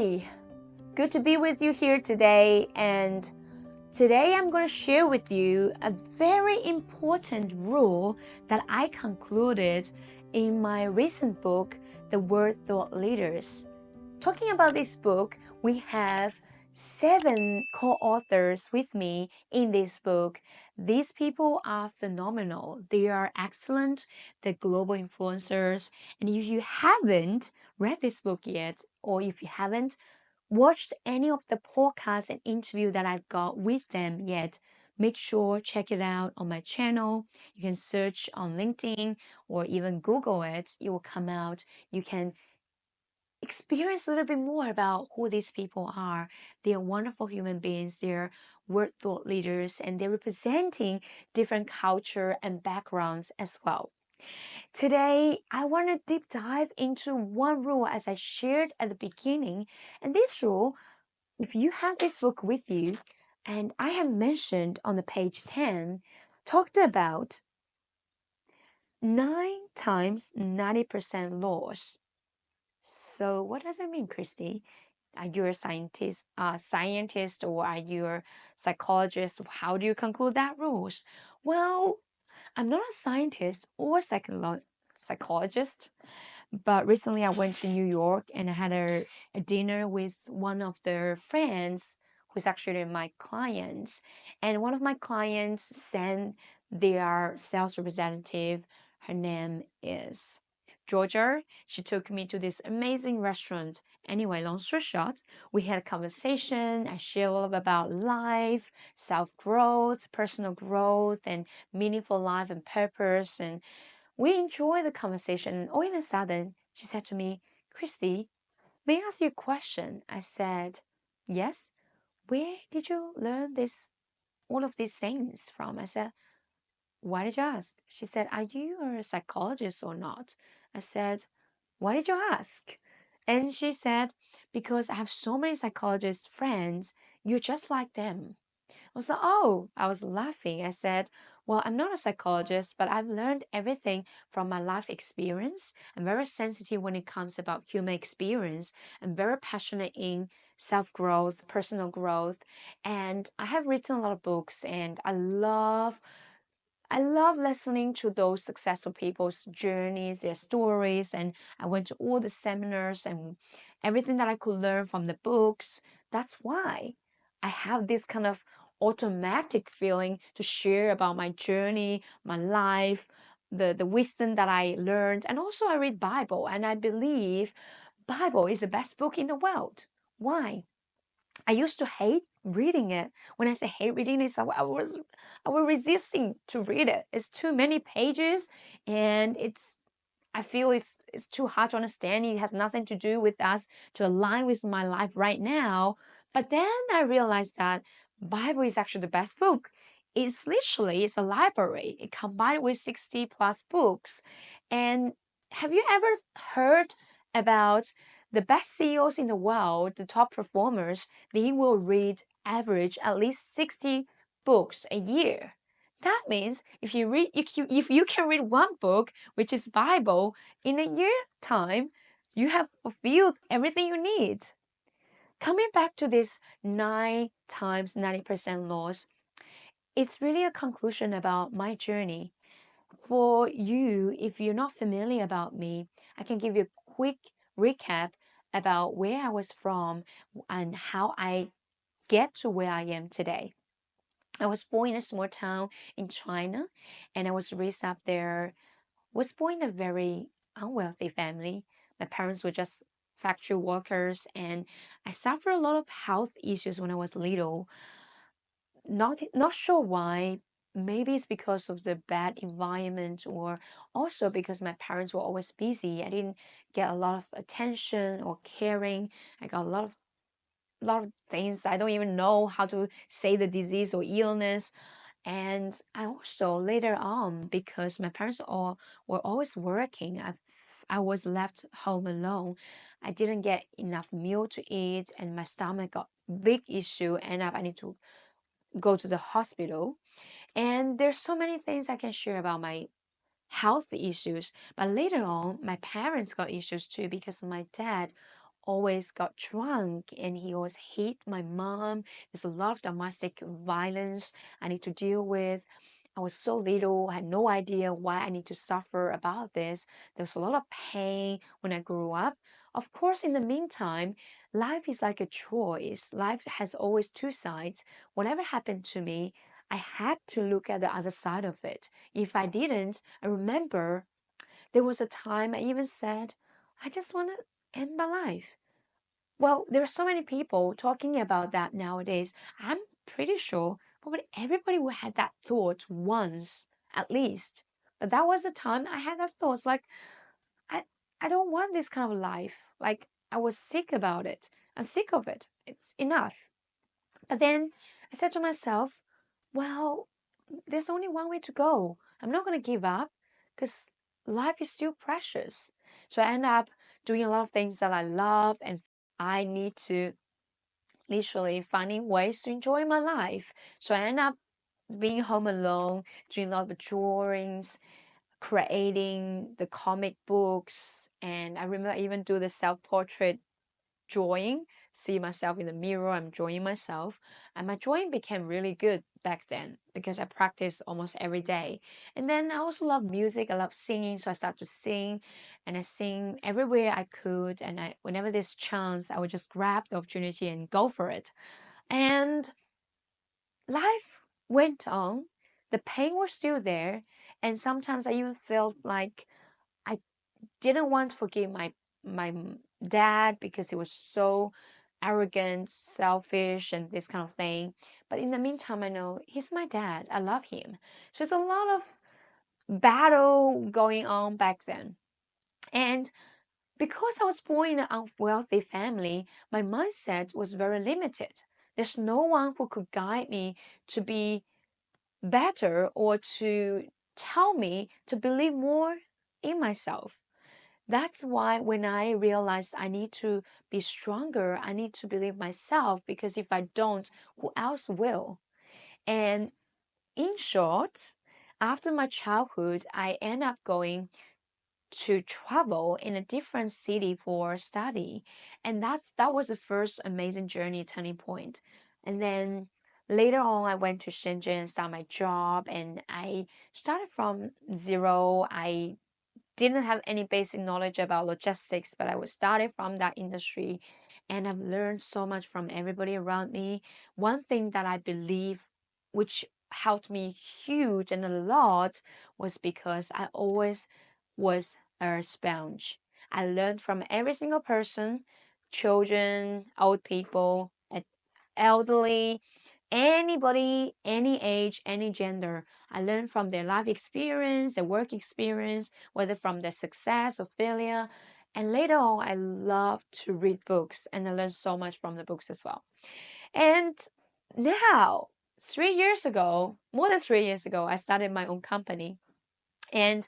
Hey, good to be with you here today. And today I'm going to share with you a very important rule that I concluded in my recent book, The Word Thought Leaders. Talking about this book, we have 7 co-authors with me in this book. These people are phenomenal. They are excellent. They're global influencers. And if you haven't read this book yet, or if you haven't watched any of the podcasts and interview that I've got with them yet, make sure check it out on my channel. You can search on LinkedIn or even Google it. It will come out. You can experience a little bit more about who these people are. They are wonderful human beings. They're word thought leaders, and they're representing different culture and backgrounds as well. Today, I want to deep dive into one rule as I shared at the beginning. And this rule, if you have this book with you, and I have mentioned on the page 10, talked about 9 times 90% loss. So what does that mean, Kristy? Are you a scientist, or are you a psychologist? How do you conclude that rules? Well, I'm not a scientist or psychologist, but recently I went to New York and I had a dinner with one of their friends who's actually my clients. And one of my clients sent their sales representative. Her name is Georgia. She took me to this amazing restaurant. Anyway, long story short, we had a conversation. I shared a lot about life, self-growth, personal growth, and meaningful life and purpose. And we enjoyed the conversation. And all of a sudden, she said to me, Kristy, may I ask you a question? I said, yes. Where did you learn all of these things from? I said, why did you ask? She said, are you a psychologist or not? I said, why did you ask? And she said, because I have so many psychologist friends, you're just like them. I was like, oh, I was laughing. I said, well, I'm not a psychologist, but I've learned everything from my life experience. I'm very sensitive when it comes about human experience. I'm very passionate in self-growth, personal growth. And I have written a lot of books, and I love listening to those successful people's journeys, their stories, and I went to all the seminars and everything that I could learn from the books. That's why I have this kind of automatic feeling to share about my journey, my life, the wisdom that I learned. And also I read Bible, and I believe Bible is the best book in the world. Why? I used to hate reading it. When I say hate reading it, I was resisting to read it. It's too many pages, and I feel it's too hard to understand. It has nothing to do with us to align with my life right now. But then I realized that Bible is actually the best book. It's a library. It combined with 60 plus books. And have you ever heard about the best CEOs in the world, the top performers? They will read average at least 60 books a year. That means if you can read one book, which is Bible, in a year time, you have fulfilled everything you need. Coming back to this 9 times 90% loss, it's really a conclusion about my journey. For you, if you're not familiar about me, I can give you a quick recap about where I was from and how I get to where I am today. I was born in a small town in China, and I was raised up there. Was born in a very unwealthy family. My parents were just factory workers, and I suffered a lot of health issues when I was little. Not sure why. Maybe it's because of the bad environment, or also because my parents were always busy. I didn't get a lot of attention or caring. I got a lot of things. I don't even know how to say the disease or illness. And I also later on, because my parents all were always working, I was left home alone. I didn't get enough meal to eat, and my stomach got big issue. And I need to go to the hospital. And there's so many things I can share about my health issues. But later on, my parents got issues too, because my dad always got drunk and he always hit my mom. There's a lot of domestic violence I need to deal with. I was so little, I had no idea why I need to suffer about this. There was a lot of pain when I grew up. Of course, in the meantime, life is like a choice. Life has always two sides. Whatever happened to me, I had to look at the other side of it. If I didn't, I remember there was a time I even said, I just want to end my life. Well, there are so many people talking about that nowadays. I'm pretty sure probably everybody will had that thought once at least. But that was the time I had that thoughts like I I don't want this kind of life. Like I was sick about it. I'm sick of it. It's enough. But then I said to myself, well, there's only one way to go. I'm not going to give up because life is still precious. So I end up doing a lot of things that I love and I need to literally finding ways to enjoy my life. So I end up being home alone, doing a lot of drawings, creating the comic books, and I remember I even do the self-portrait drawing, see myself in the mirror, I'm drawing myself. And my drawing became really good back then because I practiced almost every day. And then I also love music, I love singing, so I started to sing and I sing everywhere I could. And whenever there's chance, I would just grab the opportunity and go for it. And life went on. The pain was still there. And sometimes I even felt like I didn't want to forgive my dad because he was so arrogant, selfish, and this kind of thing. But in the meantime, I know he's my dad. I love him. So there's a lot of battle going on back then. And because I was born in a wealthy family, my mindset was very limited. There's no one who could guide me to be better or to tell me to believe more in myself. That's why when I realized I need to be stronger, I need to believe myself because if I don't, who else will? And in short, after my childhood, I end up going to travel in a different city for study. And that was the first amazing journey turning point. And then later on I went to Shenzhen and started my job and I started from zero. I didn't have any basic knowledge about logistics, but I was started from that industry and I've learned so much from everybody around me. One thing that I believe which helped me huge and a lot was because I always was a sponge. I learned from every single person, children, old people, elderly, anybody, any age, any gender. I learned from their life experience, their work experience, whether from their success or failure. And later on, I love to read books and I learned so much from the books as well. And now, 3 years ago, more than 3 years ago, I started my own company. And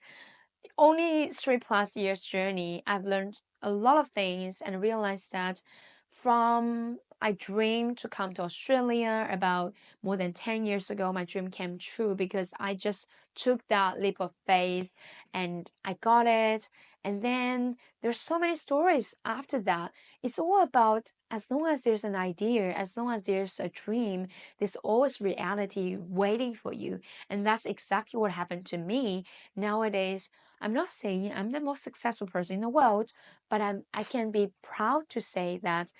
only 3+ years journey, I've learned a lot of things and realized that from I dreamed to come to Australia about more than 10 years ago, my dream came true because I just took that leap of faith and I got it. And then there's so many stories after that. It's all about as long as there's an idea, as long as there's a dream, there's always reality waiting for you. And that's exactly what happened to me. Nowadays, I'm not saying I'm the most successful person in the world, but I can be proud to say that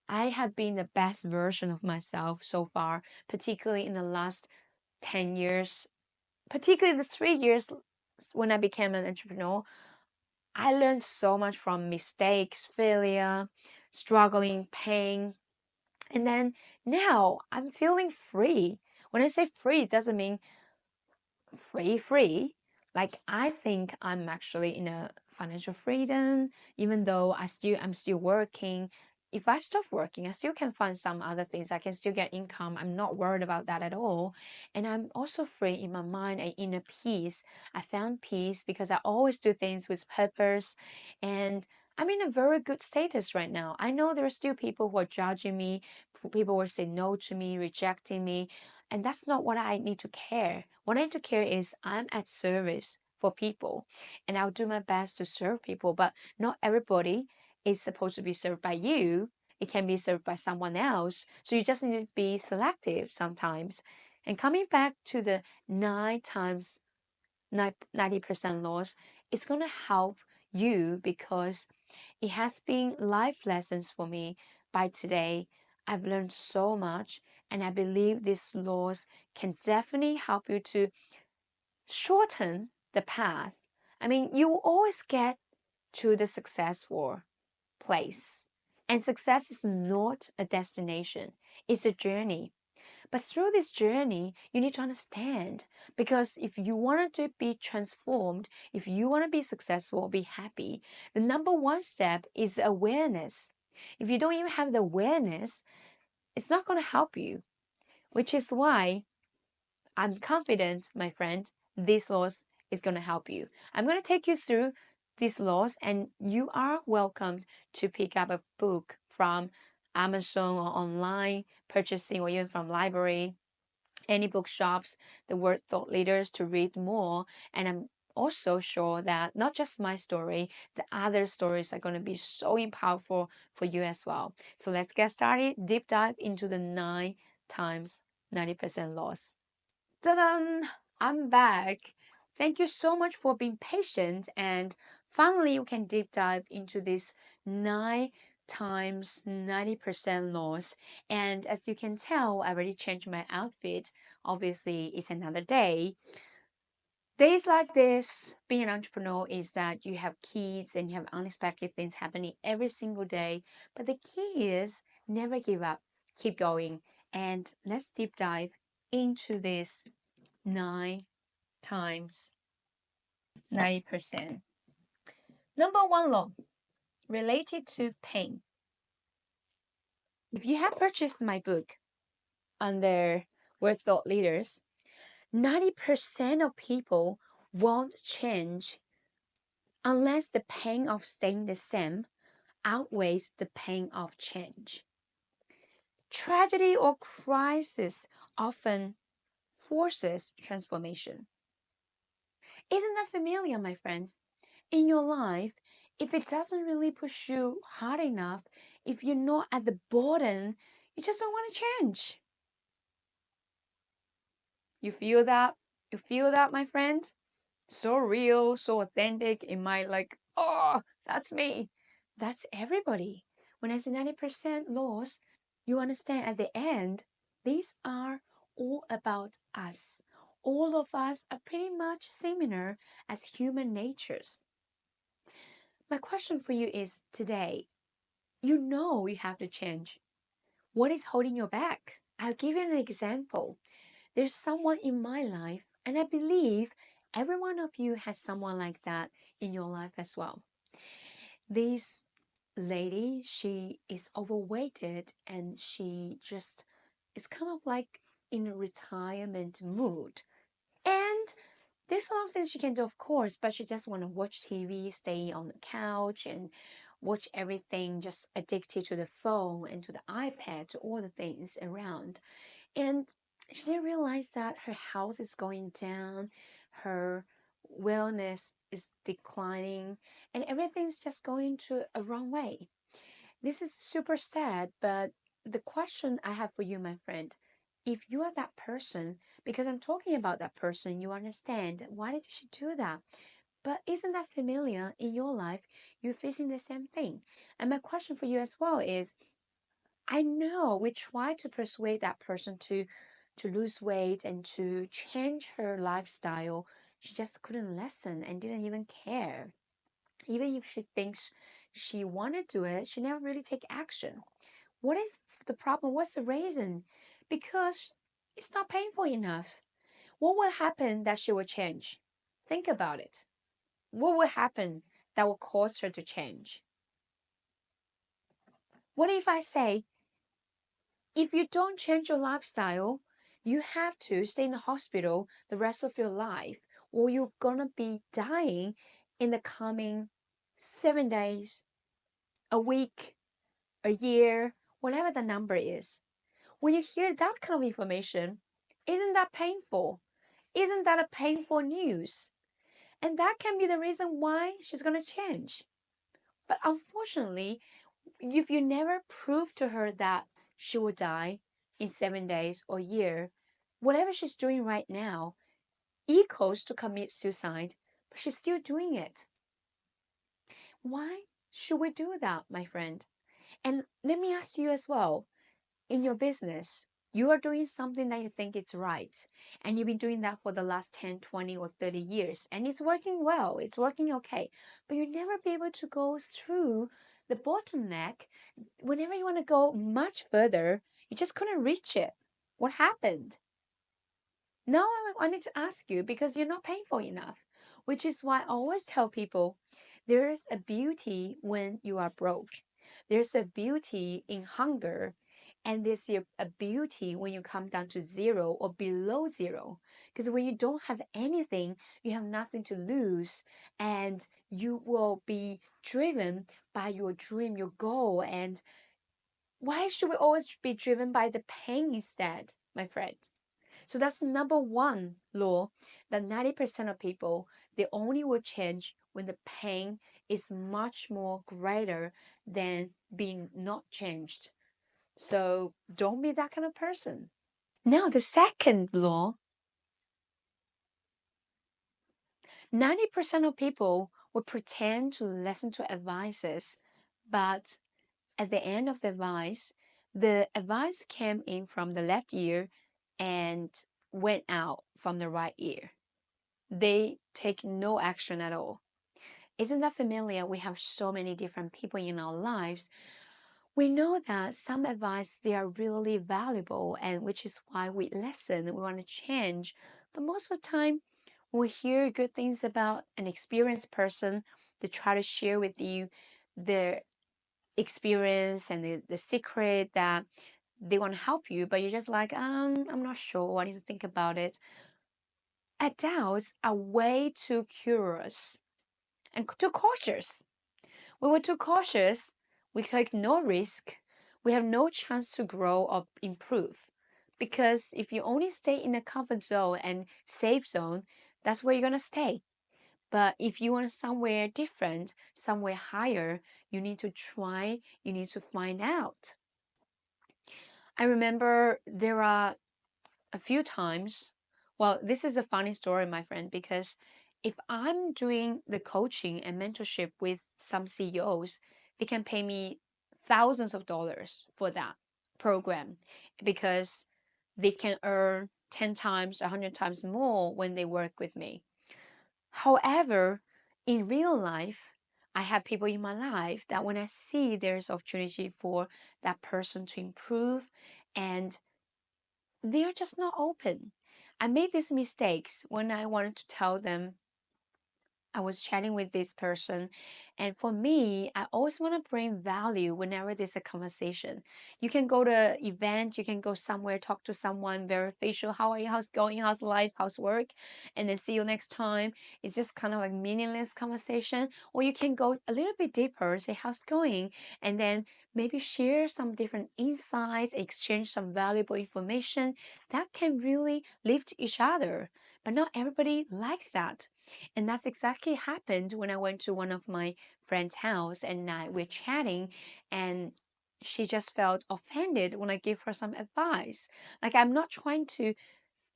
I have been the best version of myself so far, particularly in the last 10 years, particularly the 3 years when I became an entrepreneur. I learned so much from mistakes, failure, struggling, pain. And then now I'm feeling free. When I say free, it doesn't mean free. Like I think I'm actually in a financial freedom, even though I'm still working. If I stop working, I still can find some other things. I can still get income. I'm not worried about that at all. And I'm also free in my mind and inner peace. I found peace because I always do things with purpose. And I'm in a very good status right now. I know there are still people who are judging me, people will say no to me, rejecting me. And that's not what I need to care. What I need to care is I'm at service for people and I'll do my best to serve people, but not everybody is supposed to be served by you. It can be served by someone else. So you just need to be selective sometimes. And coming back to the 90% loss, it's going to help you because it has been life lessons for me. By today, I've learned so much, and I believe this loss can definitely help you to shorten the path. I mean, you will always get to the successful place. And success is not a destination, it's a journey. But through this journey, you need to understand because if you want to be transformed, if you want to be successful, be happy, the number one step is awareness. If you don't even have the awareness, it's not going to help you, which is why I'm confident, my friend, this laws is going to help you. I'm going to take you through these laws, and you are welcome to pick up a book from Amazon or online purchasing, or even from library, any bookshops, the word thought leaders to read more. And I'm also sure that not just my story, the other stories are going to be so powerful for you as well. So let's get started. Deep dive into the 9 times 90% loss. Ta-da! I'm back. Thank you so much for being patient, and finally we can deep dive into this 9 times 90% loss. And as you can tell, I already changed my outfit. Obviously, it's another day. Days like this, being an entrepreneur is that you have kids and you have unexpected things happening every single day. But the key is never give up, keep going. And let's deep dive into this 9 times 90%. Number one law related to pain. If you have purchased my book under Word Thought Leaders, 90% of people won't change unless the pain of staying the same outweighs the pain of change. Tragedy or crisis often forces transformation. Isn't that familiar, my friend? In your life, if it doesn't really push you hard enough, if you're not at the bottom, you just don't want to change. You feel that? You feel that, my friend? So real, so authentic. It might like, oh, that's me. That's everybody. When I say 90% loss, you understand at the end, these are all about us. All of us are pretty much similar as human natures. My question for you is today, you know you have to change. What is holding you back? I'll give you an example. There's someone in my life, and I believe every one of you has someone like that in your life as well. This lady, she is overweighted and she just is kind of like in a retirement mood. And there's a lot of things she can do, of course, but she just want to watch TV, stay on the couch and watch everything, just addicted to the phone and to the iPad, to all the things around. And she didn't realize that her health is going down, her wellness is declining, and everything's just going to a wrong way. This is super sad, but the question I have for you, my friend, if you are that person, because I'm talking about that person, you understand why did she do that? But isn't that familiar in your life? You're facing the same thing. And my question for you as well is, I know we tried to persuade that person to lose weight and to change her lifestyle. She just couldn't listen and didn't even care. Even if she thinks she wanted to do it, she never really take action. What is the problem? What's the reason? Because it's not painful enough. What will happen that she will change? Think about it. What will happen that will cause her to change? What if I say, if you don't change your lifestyle, you have to stay in the hospital the rest of your life, or you're gonna be dying in the coming 7 days, a week, a year, whatever the number is. When you hear that kind of information, isn't that painful? Isn't that a painful news? And that can be the reason why she's going to change. But unfortunately, if you never prove to her that she will die in 7 days or a year, whatever she's doing right now equals to commit suicide, but she's still doing it. Why should we do that, my friend? And let me ask you as well, in your business, you are doing something that you think is right, and you've been doing that for the last 10, 20, or 30 years, and it's working well, it's working okay, but you'll never be able to go through the bottleneck. Whenever you want to go much further, you just couldn't reach it. What happened? Now I need to ask you, because you're not painful enough, which is why I always tell people there is a beauty when you are broke. There's a beauty in hunger, and there's a beauty when you come down to zero or below zero. Because when you don't have anything, you have nothing to lose, and you will be driven by your dream, your goal. And why should we always be driven by the pain instead, my friend? So that's number one law, that 90% of people, they only will change when the pain is much more greater than being not changed. So don't be that kind of person. Now, the second law, 90% of people will pretend to listen to advices, but at the end of the advice came in from the left ear and went out from the right ear. They take no action at all. Isn't that familiar? We have so many different people in our lives. We know that some advice, they are really valuable, and which is why we listen, we want to change. But most of the time, when we hear good things about an experienced person, they try to share with you their experience and the secret that they want to help you, but you're just like, I'm not sure, I need to think about it. Adults are way too curious and too cautious. When we're too cautious, we take no risk. We have no chance to grow or improve. Because if you only stay in a comfort zone and safe zone, that's where you're going to stay. But if you want somewhere different, somewhere higher, you need to try, you need to find out. I remember there are a few times. Well, this is a funny story, my friend, because if I'm doing the coaching and mentorship with some CEOs, they can pay me thousands of dollars for that program, because they can earn 10 times, 100 times more when they work with me. However, in real life, I have people in my life that when I see there's opportunity for that person to improve, and they are just not open. I made these mistakes when I wanted to tell them. I was chatting with this person, and for me, I always want to bring value whenever there's a conversation. You can go to an event, you can go somewhere, talk to someone very facial. How are you? How's it going? How's life? How's work? And then see you next time. It's just kind of like meaningless conversation. Or you can go a little bit deeper, say how's it going, and then maybe share some different insights, exchange some valuable information that can really lift each other. But not everybody likes that. And that's exactly happened when I went to one of my friend's house, and we're chatting, and she just felt offended when I gave her some advice. Like, I'm not trying to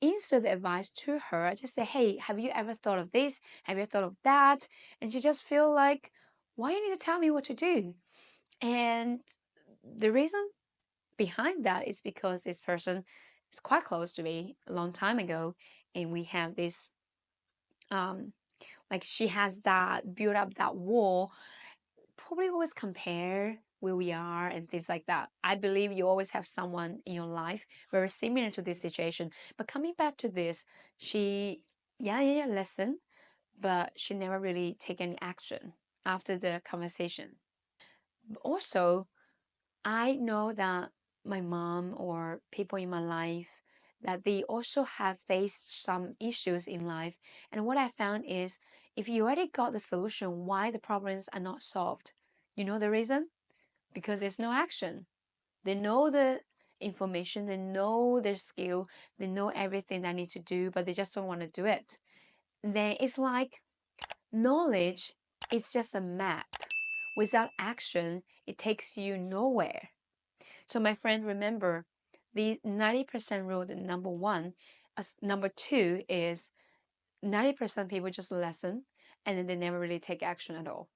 insert the advice to her. I just say, hey, have you ever thought of this? Have you thought of that? And she just feel like, why you need to tell me what to do? And the reason behind that is because this person is quite close to me a long time ago, and we have this like, she has that build up that wall, probably always compare where we are and things like that. I believe you always have someone in your life very similar to this situation. But coming back to this, she listen, but she never really take any action after the conversation. Also, I know that my mom or people in my life, that they also have faced some issues in life. And what I found is, if you already got the solution, why the problems are not solved? You know the reason? Because there's no action. They know the information, they know their skill, they know everything they need to do, but they just don't want to do it. Then it's like knowledge, it's just a map. Without action, it takes you nowhere. So my friend, remember the 90% rule, the number one. Number two is 90% people just listen and then they never really take action at all.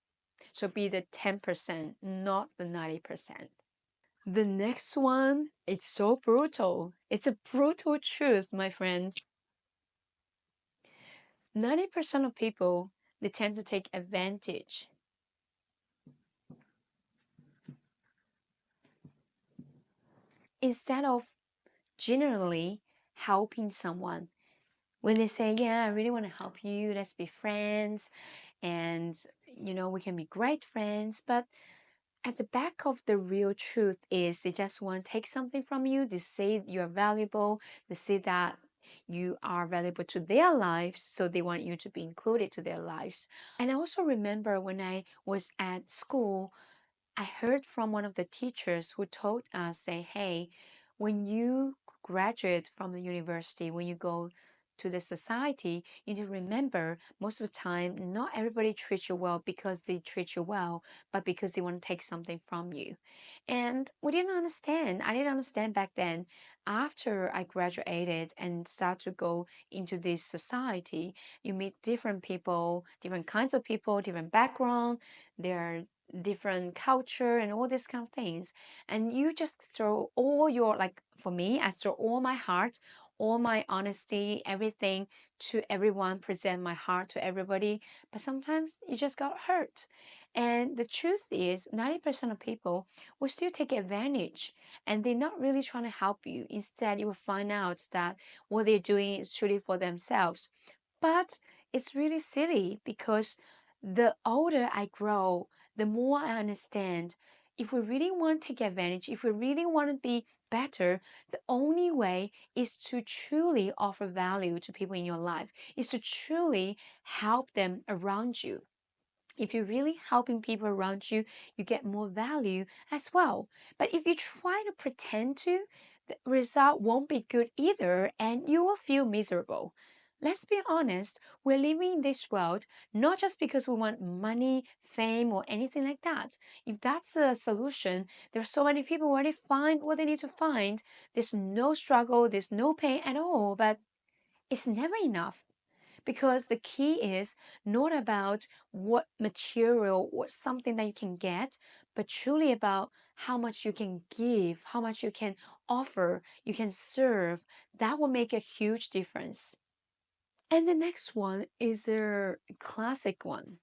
So be the 10%, not the 90%. The next one, it's so brutal. It's a brutal truth, my friend. 90% of people, they tend to take advantage. Instead of genuinely helping someone. When they say, yeah, I really want to help you, let's be friends, and we can be great friends, but at the back of the real truth is they just want to take something from you. They say you're valuable. They say that you are valuable to their lives, so they want you to be included to their lives. And I also remember when I was at school, I heard from one of the teachers who told us, say, hey, when you graduate from the university, when you go to the society, you need to remember most of the time, not everybody treats you well because they treat you well, but because they want to take something from you. And we didn't understand. I didn't understand back then. After I graduated and start to go into this society, you meet different people, different kinds of people, different background. There different culture and all these kind of things, and you just throw all your, like for me, I throw all my heart, all my honesty, everything to everyone, present my heart to everybody, but sometimes you just got hurt. And the truth is 90% of people will still take advantage, and they're not really trying to help you. Instead, you will find out that what they're doing is truly for themselves. But it's really silly because the older I grow, the more I understand, if we really want to take advantage, if we really want to be better, the only way is to truly offer value to people in your life, is to truly help them around you. If you're really helping people around you, you get more value as well. But if you try to pretend to, the result won't be good either, and you will feel miserable. Let's be honest, we're living in this world not just because we want money, fame, or anything like that. If that's a solution, there are so many people already find what they need to find. There's no struggle, there's no pain at all, but it's never enough. Because the key is not about what material or something that you can get, but truly about how much you can give, how much you can offer, you can serve. That will make a huge difference. And the next one is a classic one.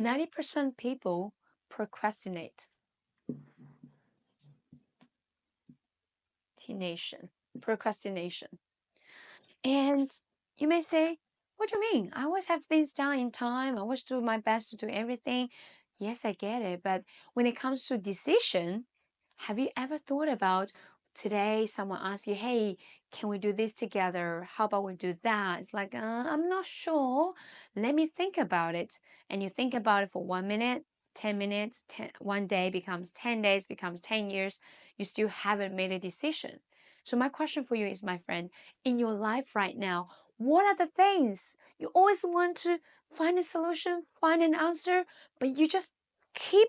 90% people procrastinate. Procrastination. And you may say, what do you mean? I always have things done in time. I always do my best to do everything. Yes, I get it. But when it comes to decision, have you ever thought about today someone asks you, hey, can we do this together? How about we do that? It's like, I'm not sure. Let me think about it. And you think about it for 1 minute, 10 minutes, 1 day becomes 10 days, becomes 10 years. You still haven't made a decision. So my question for you is, my friend, in your life right now, what are the things you always want to find a solution, find an answer, but you just keep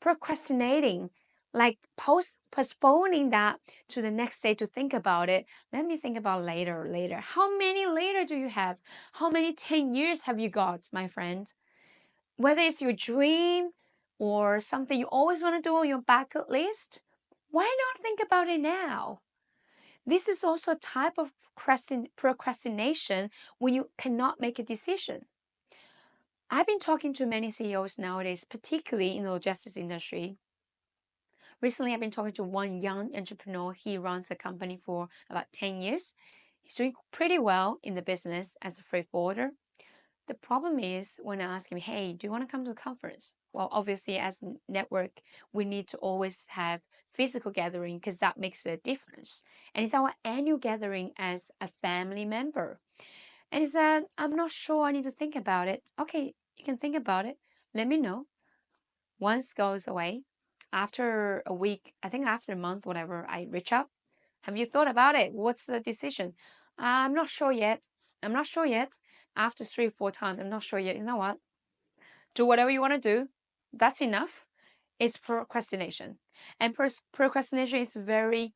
procrastinating, like postponing that to the next day to think about it. Let me think about later. How many later do you have? How many 10 years have you got, my friend? Whether it's your dream or something you always want to do on your bucket list, why not think about it now? This is also a type of procrastination when you cannot make a decision. I've been talking to many CEOs nowadays, particularly in the logistics industry. Recently, I've been talking to one young entrepreneur. He runs a company for about 10 years. He's doing pretty well in the business as a freight forwarder. The problem is when I ask him, hey, do you want to come to the conference? Well, obviously, as a network, we need to always have physical gathering because that makes a difference. And it's our annual gathering as a family member. And he said, I'm not sure. I need to think about it. Okay, you can think about it. Let me know. Once goes away. After a week, I think after a month, whatever, I reach out. Have you thought about it? What's the decision? I'm not sure yet. I'm not sure yet. After 3 or 4 times, I'm not sure yet. You know what? do whatever you want to do. That's enough. It's procrastination. And procrastination is very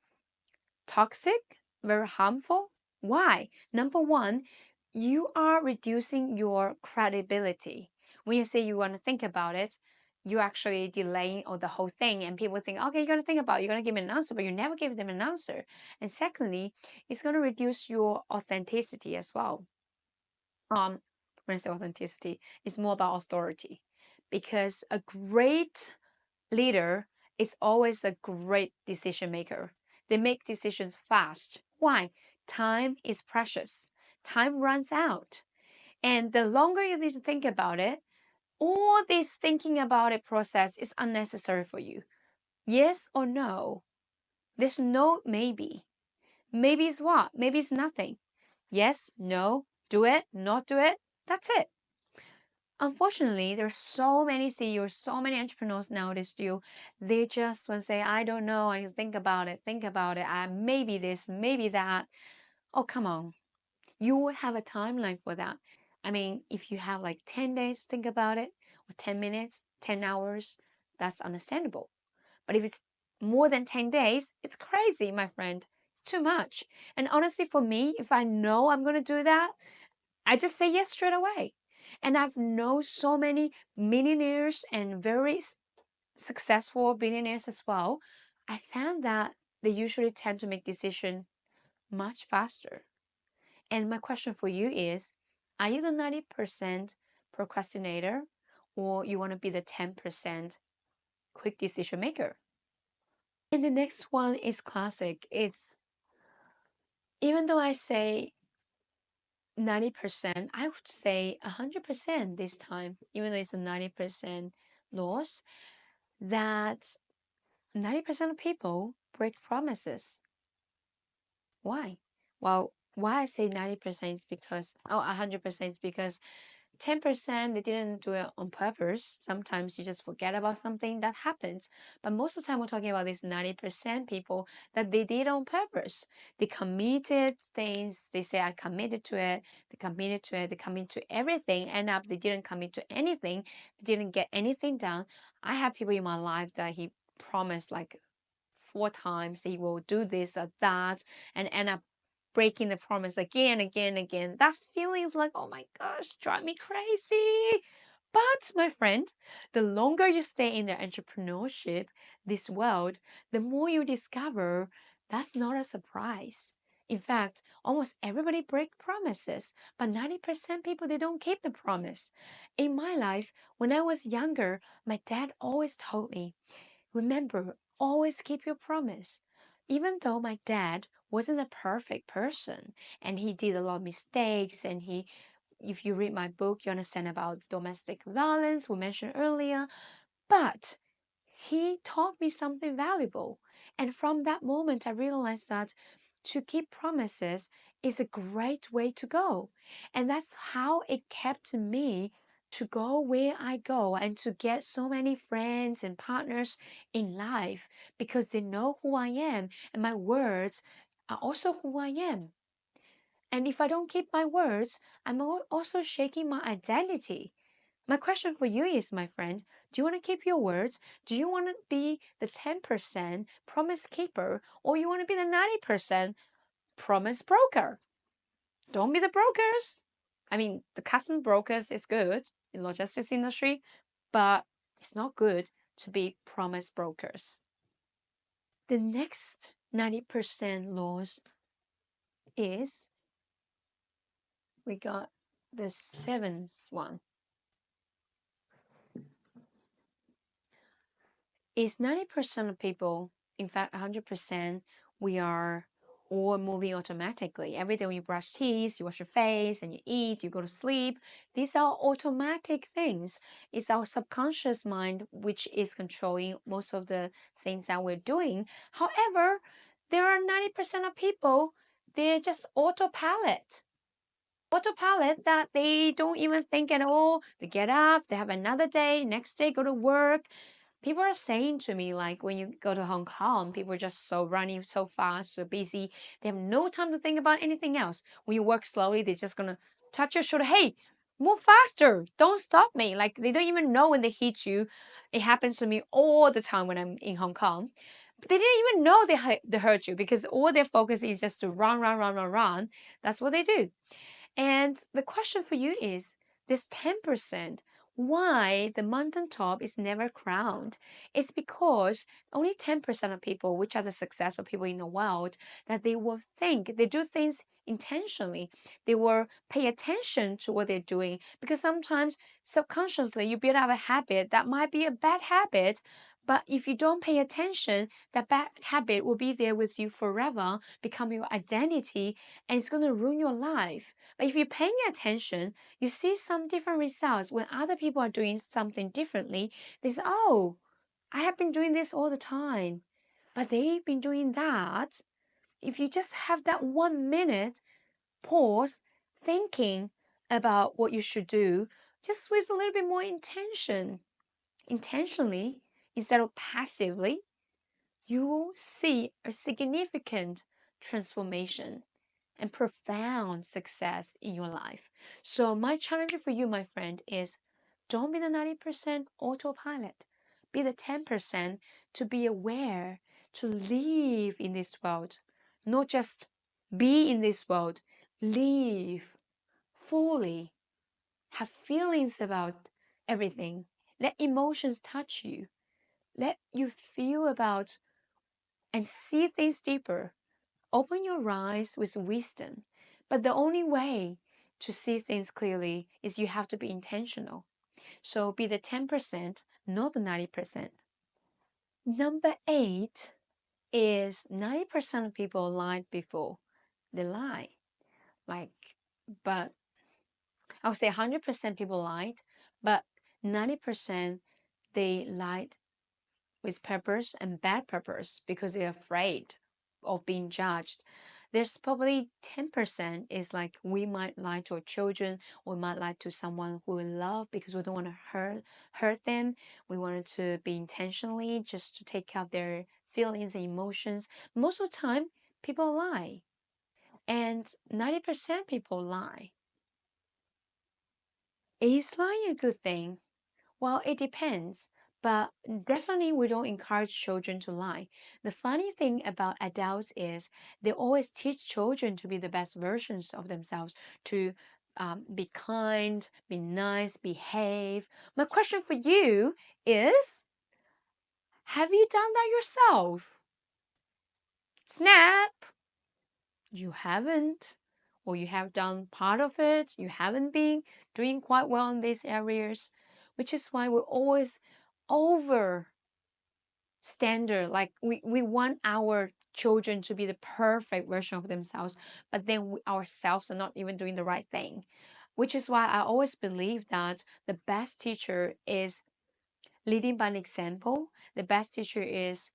toxic, very harmful. Why? Number one, you are reducing your credibility. When you say you want to think about it, you're actually delaying all the whole thing, and people think, okay, you're gonna think about it, you're gonna give me an answer, but you never give them an answer. And secondly, it's gonna reduce your authenticity as well. When I say authenticity, it's more about authority, because a great leader is always a great decision maker. They make decisions fast. Why? Time is precious. Time runs out. And the longer you need to think about it, all this thinking about it process is unnecessary for you. Yes or no? There's no maybe. Maybe is what? Maybe it's nothing. Yes, no, do it, not do it. That's it. Unfortunately, there's so many CEOs, so many entrepreneurs nowadays still, they just want to say, I don't know, I need to think about it, maybe this, maybe that. Oh, come on. You will have a timeline for that. I mean, if you have like 10 days to think about it, or 10 minutes, 10 hours, that's understandable. But if it's more than 10 days, it's crazy, my friend. It's too much. And honestly, for me, if I know I'm going to do that, I just say yes straight away. And I've known so many millionaires and very successful billionaires as well. I found that they usually tend to make decisions much faster. And my question for you is, are you the 90% procrastinator, or you want to be the 10% quick decision maker? And the next one is classic. It's, even though I say 90%, I would say 100% this time, even though it's a 90% loss, that 90% of people break promises. Why? Well, why I say 90% is because, 100% is because 10% they didn't do it on purpose. Sometimes you just forget about something that happens. But most of the time we're talking about these 90% people that they did on purpose. They committed things. They say, I committed to it. They committed to it. They committed to everything. End up they didn't commit to anything. They didn't get anything done. I have people in my life that he promised like 4 times he will do this or that, and end up breaking the promise again, again, again. That feeling is like, oh my gosh, drive me crazy. But my friend, the longer you stay in the entrepreneurship, this world, the more you discover that's not a surprise. In fact, almost everybody break promises, but 90% people they don't keep the promise. In my life, when I was younger, my dad always told me, remember, always keep your promise. Even though my dad wasn't a perfect person and he did a lot of mistakes, and if you read my book, you understand about domestic violence we mentioned earlier, but he taught me something valuable. And from that moment, I realized that to keep promises is a great way to go. And that's how it kept me to go where I go and to get so many friends and partners in life, because they know who I am and my words are also who I am. And if I don't keep my words, I'm also shaking my identity. My question for you is, my friend, do you want to keep your words? Do you want to be the 10% promise keeper, or you want to be the 90% promise broker? Don't be the brokers. I mean, the custom brokers is good in logistics industry, but it's not good to be promise brokers. The next 90% loss is, we got the seventh one. Is 90% of people, in fact 100%, we are all moving automatically. Every day when you brush teeth, you wash your face, and you eat, you go to sleep. These are automatic things. It's our subconscious mind which is controlling most of the things that we're doing. However, there are 90% of people, they're just autopilot. Autopilot that they don't even think at all. They get up, they have another day, next day go to work. People are saying to me, like, when you go to Hong Kong, people are just so running so fast, so busy. They have no time to think about anything else. When you work slowly, they're just gonna touch your shoulder. Hey, move faster. Don't stop me. Like they don't even know when they hit you. It happens to me all the time when I'm in Hong Kong. They didn't even know they hurt you because all their focus is just to run, run, run, run, run. That's what they do. And the question for you is this 10%, why the mountaintop is never crowned? It's because only 10% of people, which are the successful people in the world, that they will think, they do things intentionally. They will pay attention to what they're doing because sometimes subconsciously you build up a habit that might be a bad habit. But if you don't pay attention, that bad habit will be there with you forever, become your identity, and it's going to ruin your life. But if you're paying attention, you see some different results. When other people are doing something differently, they say, oh, I have been doing this all the time, but they've been doing that. If you just have that 1 minute pause, thinking about what you should do, just with a little bit more intentionally, instead of passively, you will see a significant transformation and profound success in your life. So, my challenge for you, my friend, is don't be the 90% autopilot. Be the 10% to be aware, to live in this world, not just be in this world, live fully, have feelings about everything. Let emotions touch you. Let you feel about and see things deeper. Open your eyes with wisdom. But the only way to see things clearly is you have to be intentional. So be the 10%, not the 90%. Number 8 is 90% of people lied before they lie. Like, but I would say 100% people lied, but 90% they lied with purpose and bad purpose because they're afraid of being judged. There's probably 10% is like we might lie to our children, we might lie to someone who we love because we don't want to hurt them. We want it to be intentionally just to take care of their feelings and emotions. Most of the time, people lie. And 90% people lie. Is lying a good thing? Well, it depends, but definitely we don't encourage children to lie. The funny thing about adults is they always teach children to be the best versions of themselves, to be kind, be nice, behave. My question for you is, have you done that yourself? Snap! You haven't, or you have done part of it, you haven't been doing quite well in these areas, which is why we always over standard, like we want our children to be the perfect version of themselves, but then we ourselves are not even doing the right thing, which is why I always believe that the best teacher is leading by an example. The best teacher is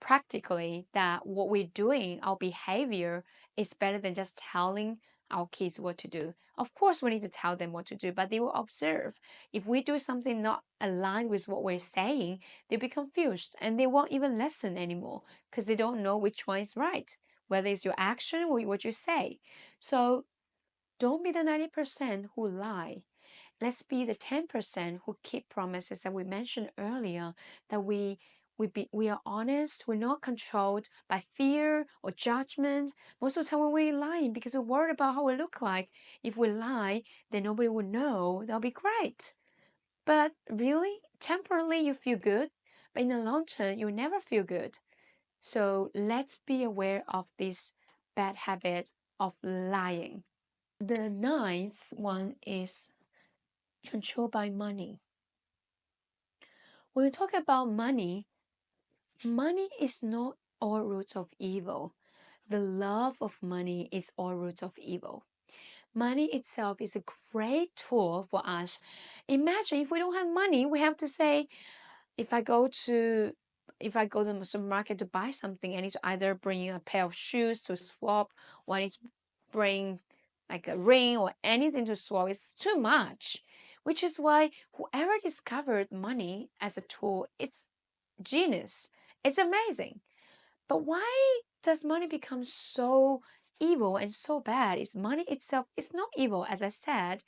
practically that what we're doing, our behavior is better than just telling our kids what to do. Of course, we need to tell them what to do, but they will observe. If we do something not aligned with what we're saying, they'll be confused and they won't even listen anymore because they don't know which one is right, whether it's your action or what you say. So don't be the 90% who lie. Let's be the 10% who keep promises that we mentioned earlier, that we are honest, we're not controlled by fear or judgment. Most of the time when we're lying because we're worried about how we look like. If we lie, then nobody will know. That'll be great. But really, temporarily you feel good, but in the long term you'll never feel good. So let's be aware of this bad habit of lying. The ninth one is controlled by money. When we talk about money, money is not all roots of evil. The love of money is all roots of evil. Money itself is a great tool for us. Imagine if we don't have money, we have to say, if I go to the supermarket to buy something, I need to either bring a pair of shoes to swap, or I need to bring like a ring or anything to swap. It's too much. Which is why whoever discovered money as a tool, it's genius. It's amazing. But why does money become so evil and so bad. It's money itself. It's not evil, as I said.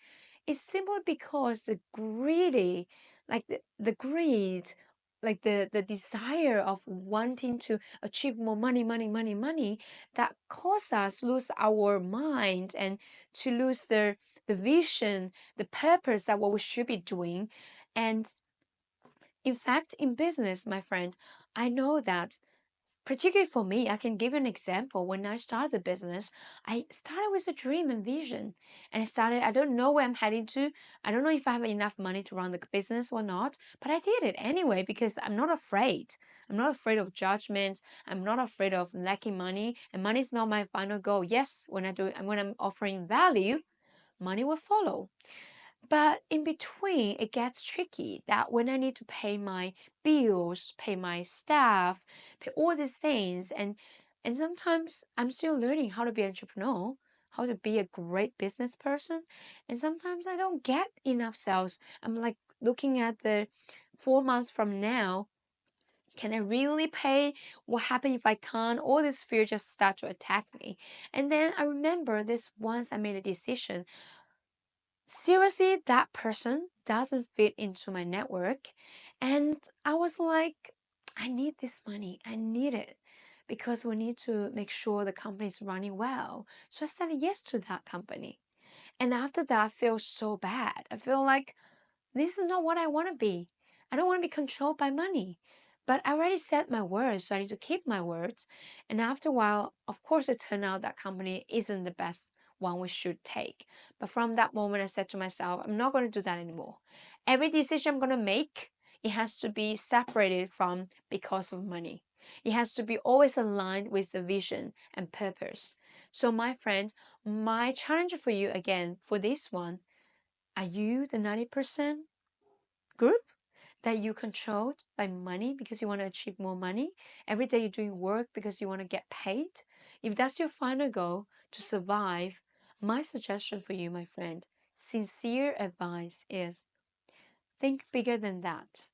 It's simply because the greedy, like the greed, like the desire of wanting to achieve more money, that cause us lose our mind and to lose the vision, the purpose that what we should be doing. And in fact, in business, my friend, I know that particularly for me, I can give you an example. When I started the business, I started with a dream and vision. And I don't know where I'm heading to. I don't know if I have enough money to run the business or not, but I did it anyway because I'm not afraid. I'm not afraid of judgments. I'm not afraid of lacking money. And money is not my final goal. Yes, when I'm offering value, money will follow. But in between, it gets tricky that when I need to pay my bills, pay my staff, pay all these things, and sometimes I'm still learning how to be an entrepreneur, how to be a great business person, and sometimes I don't get enough sales. I'm like looking at the 4 months from now. Can I really pay? What happens if I can't? All this fear just start to attack me. And then I remember this once I made a decision, seriously, that person doesn't fit into my network. And I was like, I need this money. I need it because we need to make sure the company is running well. So I said yes to that company. And after that, I feel so bad. I feel like this is not what I want to be. I don't want to be controlled by money. But I already said my words, so I need to keep my words. And after a while, of course, it turned out that company isn't the best one we should take. But from that moment, I said to myself, I'm not going to do that anymore. Every decision I'm going to make, it has to be separated from because of money. It has to be always aligned with the vision and purpose. So, my friend, my challenge for you again for this one, are you the 90% group that you controlled by money because you want to achieve more money? Every day you're doing work because you want to get paid? If that's your final goal to survive, my suggestion for you, my friend, sincere advice is think bigger than that.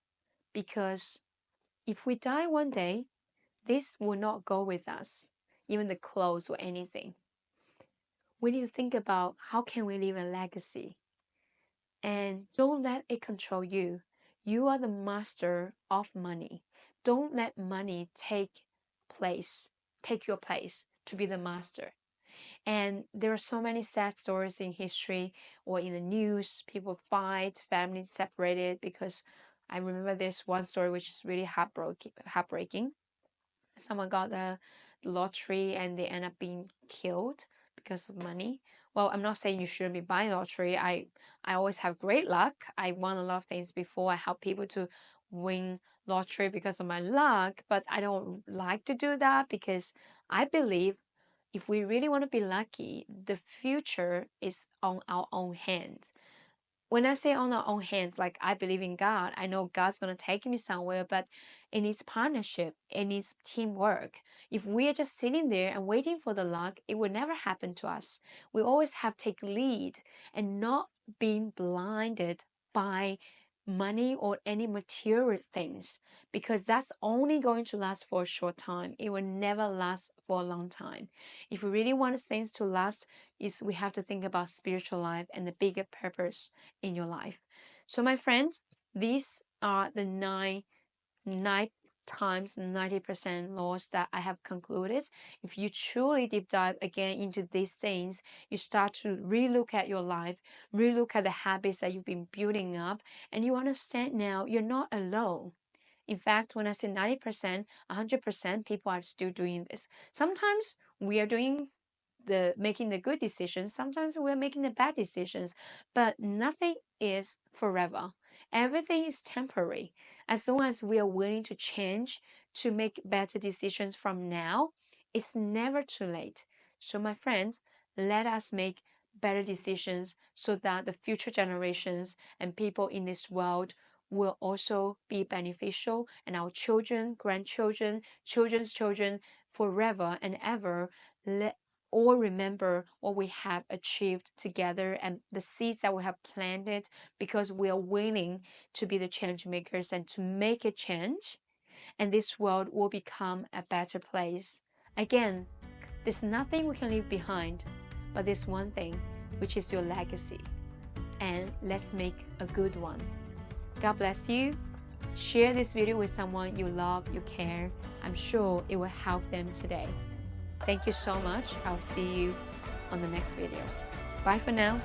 Because if we die one day, this will not go with us, even the clothes or anything. We need to think about how can we leave a legacy, and don't let it control you. You are the master of money. Don't let money take your place to be the master. And there are so many sad stories in history or in the news. People fight, families separated because I remember this one story which is really heartbreaking. Someone got the lottery and they end up being killed because of money. Well, I'm not saying you shouldn't be buying lottery. I always have great luck. I won a lot of things before. I help people to win lottery because of my luck, but I don't like to do that because I believe if we really want to be lucky, the future is on our own hands. When I say on our own hands, like I believe in God, I know God's going to take me somewhere, but it needs partnership, it needs teamwork. If we are just sitting there and waiting for the luck, it will never happen to us. We always have to take lead and not being blinded by money or any material things, because that's only going to last for a short time. It will never last for a long time. If we really want things to last, is we have to think about spiritual life and the bigger purpose in your life. So my friends, these are the nine times 90% laws that I have concluded. If you truly deep dive again into these things, you start to relook at your life, relook at the habits that you've been building up, and you understand now you're not alone. In fact, when I say 90%, 100% people are still doing this. Sometimes we are making the good decisions. Sometimes we're making the bad decisions, but nothing is forever. Everything is temporary. As long as we are willing to change, to make better decisions from now, it's never too late. So, my friends, let us make better decisions so that the future generations and people in this world will also be beneficial, and our children, grandchildren, children's children, forever and ever, let all remember what we have achieved together and the seeds that we have planted, because we are willing to be the change makers and to make a change, and this world will become a better place. Again, There's nothing we can leave behind, but there's one thing, which is your legacy. And let's make a good one. God bless you. Share this video with someone you love, you care. I'm sure it will help them today. Thank you so much. I'll see you on the next video. Bye for now.